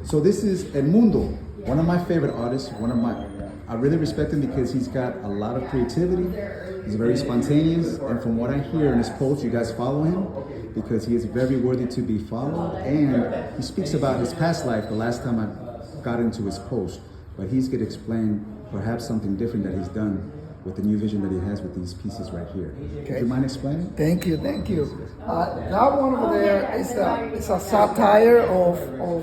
So this is Edmundo, one of my favorite artists. I really respect him because he's got a lot of creativity. He's very spontaneous, and from what I hear in his posts, you guys follow him because he is very worthy to be followed. And he speaks about his past life. The last time I got into his post, but he's going to explain perhaps something different that he's done with the new vision that he has with these pieces right here. Okay. Do you mind explaining? Thank you. That one over there is a satire of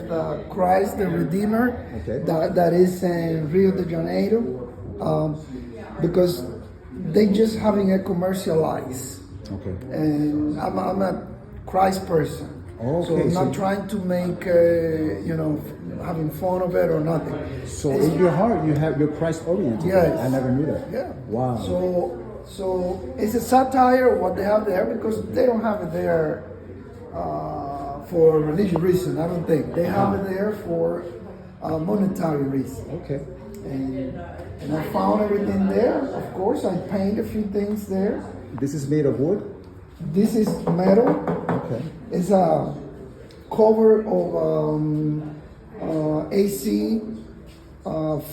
the Christ the Redeemer. Okay. that is in Rio de Janeiro, because they just having it commercialized. Okay. And I'm a Christ person. Okay, So I'm not trying to make, having fun of it or nothing. So in your heart, you have your Christ oriented. Yes. I never knew that. Yeah. Wow. So it's a satire of what they have there because they don't have it there for religious reason. I don't think they have it there for monetary reason. Okay. And I found everything there. Of course, I paint a few things there. This is made of wood? This is metal. Okay. It's a cover of AC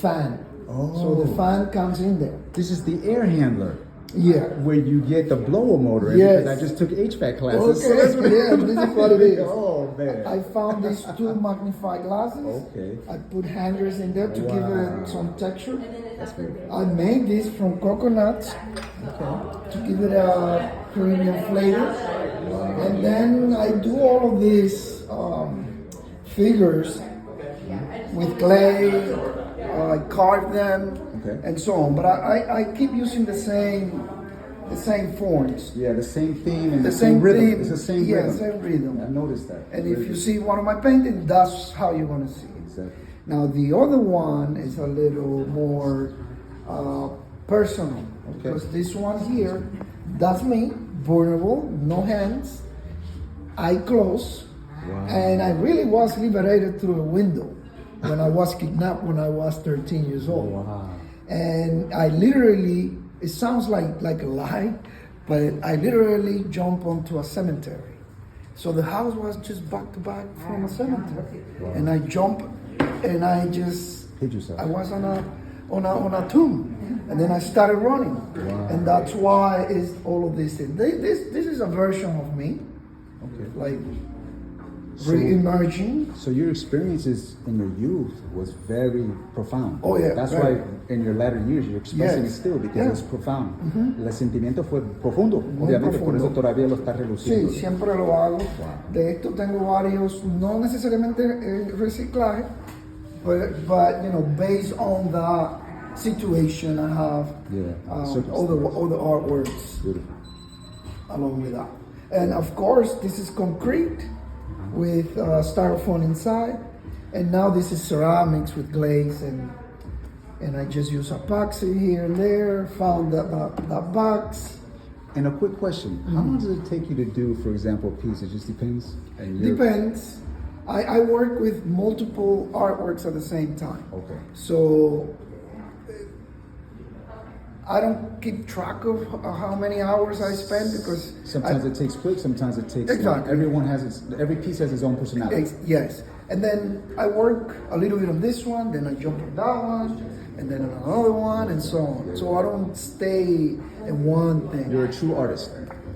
fan. Oh. So the fan comes in there. This is the air handler. Yeah. Where you get the blower motor in. Yes. Because I just took HVAC classes. Okay. So that's what Yeah, this is what it is. Oh, man. I found these two magnifying glasses. Okay. I put hangers in there to give it some texture. That's good. I made this from coconuts to give it a Caribbean flavor. And then I do all of these figures with clay. I carve them and so on. But I keep using the same forms. Yeah, the same theme and The the same rhythm. theme. It's the same Yeah, rhythm. same rhythm. I noticed that. And if you see one of my paintings, that's how you're going to see it. Exactly. Now the other one is a little more personal. Because this one here, that's me, vulnerable, no hands, eye closed, and I really was liberated through a window when I was kidnapped when I was 13 years old. Wow. And I literally, it sounds like a lie, but I literally jumped onto a cemetery. So the house was just back to back from a cemetery. Wow. And I jumped and I just hit yourself. I was on a tomb. And then I started running. Wow. And that's why it's all of these things. This is a version of me. Okay. Like re-emerging. So your experiences in your youth was very profound. Oh yeah. That's right. why in your latter years you're expressing it still because it's profound. El sentimiento fue profundo, obviamente, por eso todavía lo está reluciendo. Sí, siempre lo hago. De esto tengo varios, no necesariamente reciclaje, but based on the situation I have all the artworks along with that. And of course, this is concrete with styrofoam inside, and now this is ceramics with glaze, and I just use epoxy here and there. Found that box. And a quick question: how long does it take you to do, for example, a piece? It just depends. Depends. I work with multiple artworks at the same time. Okay. So I don't keep track of how many hours I spend because sometimes it takes quick, sometimes it takes exactly. Every piece has its own personality. Yes, and then I work a little bit on this one, then I jump on that one, and then on another one, and so on. So I don't stay in one thing. You're a true artist.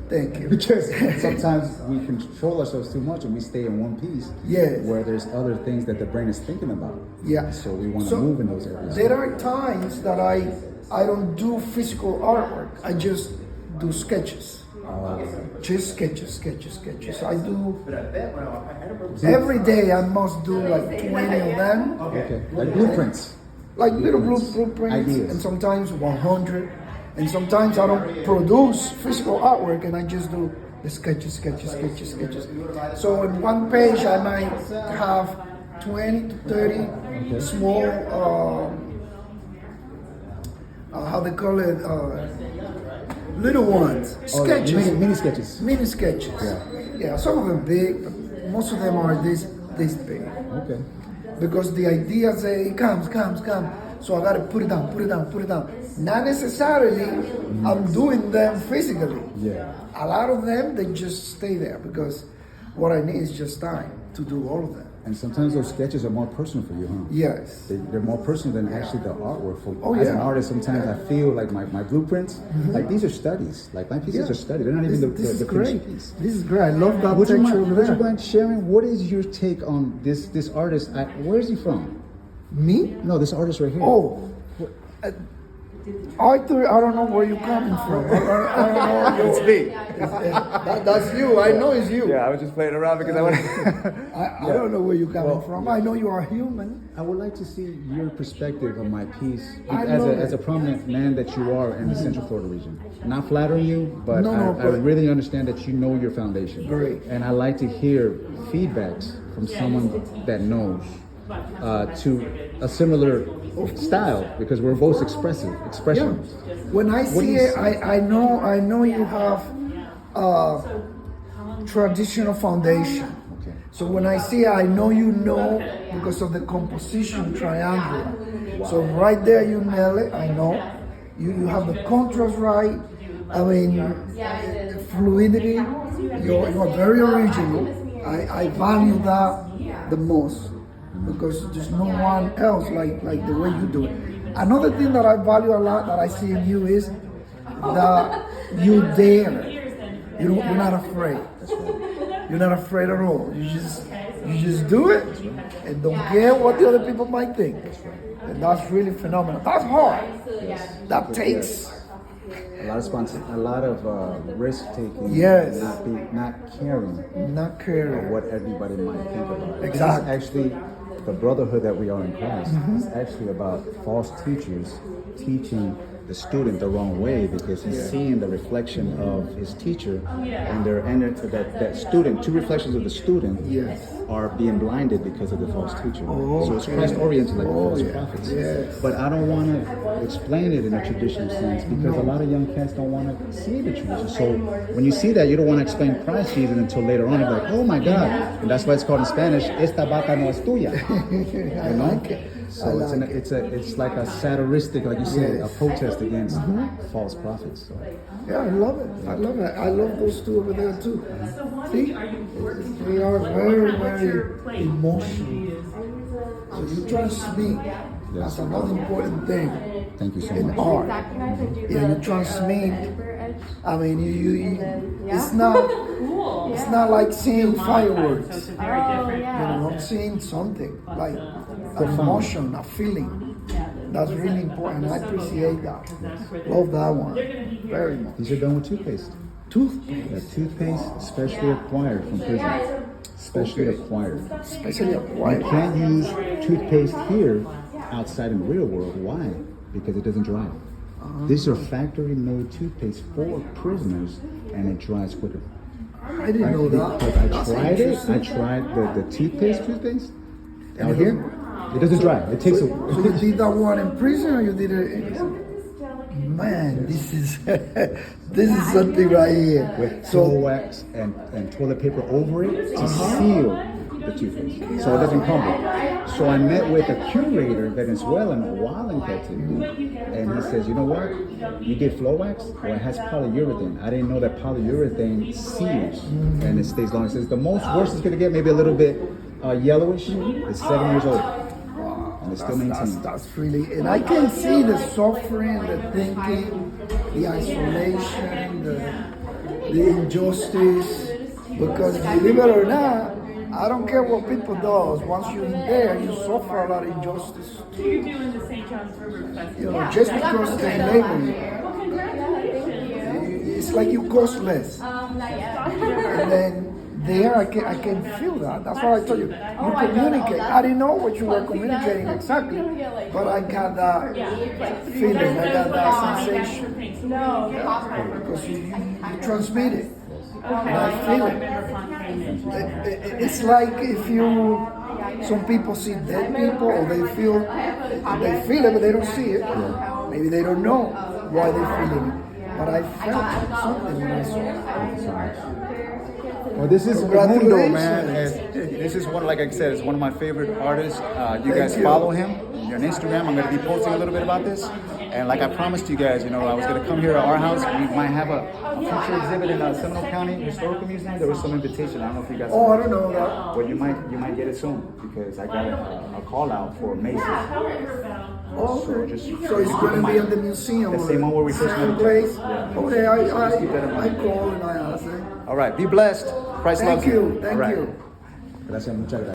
Thank you. Because sometimes we control ourselves too much and we stay in one piece. Yes. Where there's other things that the brain is thinking about. Yeah. So we want to move in those areas. There are times that I don't do physical artwork. I just do sketches. Just sketches. I do every day. I must do like 20 of them. Okay. Like blueprints. Like little blueprints. Ideas. And sometimes 100. And sometimes I don't produce physical artwork and I just do the sketches. So in one page I might have 20 to 30 small, how they call it, little ones. Sketches. Mini sketches. Mini sketches. Yeah, some of them big, but most of them are this big. Okay. Because the idea say, comes. So I gotta put it down. Not necessarily I'm doing them physically. Yeah. A lot of them, they just stay there because what I need is just time to do all of them. And sometimes those sketches are more personal for you, huh? Yes. They're more personal than actually the artwork. Oh, As an yeah. artist, sometimes I feel like my blueprints, like these are studies. Like my pieces are studies. They're not even This is the great. finished piece. This is great. I love that Would you texture mind, over would you there. mind sharing, what is your take on this artist? Where is he from? Me? No, this artist right here. Oh, Arthur, I don't know where you're coming from. I don't know. It's me. That's you. I know it's you. Yeah, I was just playing around because I want I don't know where you're coming from. I know you are human. I would like to see your perspective on my piece I as love as a prominent man that you are in the Central Florida region. Not flattering you, but No, I but- really understand that you know your foundation. Great. And I like to hear feedbacks from someone that knows to a similar style because we're both expression. When I What do see you it, see? I know you have traditional foundation. Okay. So when I see it, I know you know because of the composition triangular. So right there you nail it. I know you have the contrast right. I mean, fluidity. You're very original. I value that the most because there's no one else like the way you do it. Another thing that I value a lot that I see in you is that you dare. You're not afraid. You're not afraid at all. You just do it and don't care what the other people might think. And that's really phenomenal. That's hard. That takes A lot of risk taking. Yes. Not caring. not caring. What everybody might think about it. Exactly. It's actually, the brotherhood that we are in Christ is actually about false teachers teaching the student the wrong way because he's seeing the reflection of his teacher and that student, two reflections of the student Yes. are being blinded because of the false teacher. Oh, so it's okay. Christ oriented like the false yeah. prophets. Yes. But I don't want to explain it in a traditional sense because a lot of young cats don't want to see the tradition. So when you see that, you don't want to explain Christ Jesus until later on. You're like, oh my God. And that's why it's called in Spanish, esta vaca no es tuya. I like it. So it's like a satiristic, like you said, a protest against false prophets. So. Yeah, I love it. I love it. I love those two over there too. See, they are very, very emotional. So you transmit. That's another important thing Thank you so in much. art. Yeah, you transmit. I mean, you it's not like seeing fireworks. You know, I'm seeing something like an emotion, a feeling. That's really important. I appreciate that. Love that one very much. These are done with toothpaste. Toothpaste, Yeah, toothpaste specially acquired from prison. Specially acquired. especially You acquired. can't use toothpaste here outside in the real world. Why? Because it doesn't dry. These are factory-made toothpaste for prisoners, and it dries quicker. I didn't know that. Because I That's tried it. interesting. I tried the toothpaste And out it here. It doesn't dry. It takes a. So you did that one in prison, or you did it? Man, this is this is something right here. With toilet wax and toilet paper over it to seal the toothpaste, so it doesn't crumble. So I met with a curator Venezuelan while in captivity, and he says, you know what? You get flow wax? Well, it has polyurethane. I didn't know that polyurethane seals and it stays long. It says the most worst it's gonna get, maybe a little bit yellowish. It's 7 years old. And it's still maintained. That's really, and I can see the suffering, the thinking, the isolation, the injustice. Because believe it or not, I don't care what people do. Once you're in there, you suffer a lot of injustice. You're doing the St. John's River Festival. You know, just because they label you, it's like you cost less. And then there, I can feel that. That's what I told you. You communicate. I didn't know what you were communicating exactly, but I got that feeling. I got that sensation. Because you transmit it. And I feel it. It's like if you, some people see dead people, or they feel it, but they don't see it. Maybe they don't know why they're feeling it. But I felt something when I saw it. Well, this is Congratulations. Edmundo, man. This is one, like I said, it's one of my favorite artists. You guys follow him. You're on Instagram. I'm going to be posting a little bit about this. And like I promised you guys, I was gonna come here at our house. We might have a future exhibit in the Seminole County Historical Museum. There was some invitation. I don't know if you guys. Oh, I don't know that. Well, you might get it soon because I got a call out for Macy's. Oh, okay. So So it's going to be at the museum. The same one where we first same met. place. Yeah. Okay, I keep that in mind. call and I ask. All right, be blessed. Christ loves you. Thank All right. you. Gracias, muchas gracias.